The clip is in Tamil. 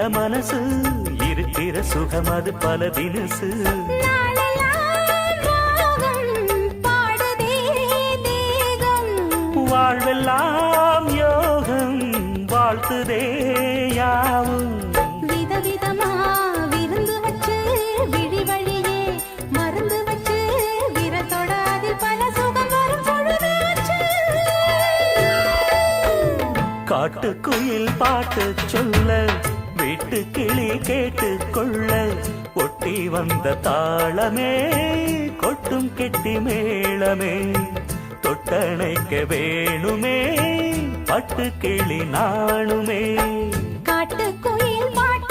மனசு இருக்கிற சுகம் அது பல தினசு வாழ்வெல்லாம் யோகம் வாழ்த்துதே யாவும் விதவிதமா விருந்து வச்சு விழி வழியே மருந்து வச்சு விரத்தோட அதில் பல சுகம் வரும் பொழுது காட்டுக்குயில் பாட்டு சொல்ல வீட்டு கிளி கேட்டு கொள்ள ஒட்டி வந்த தாளமே கொட்டும் கெட்டி மேளமே தொட்டணைக்க வேணுமே பட்டு கிளி நாணுமே காட்டுக்குயில் பாட்டு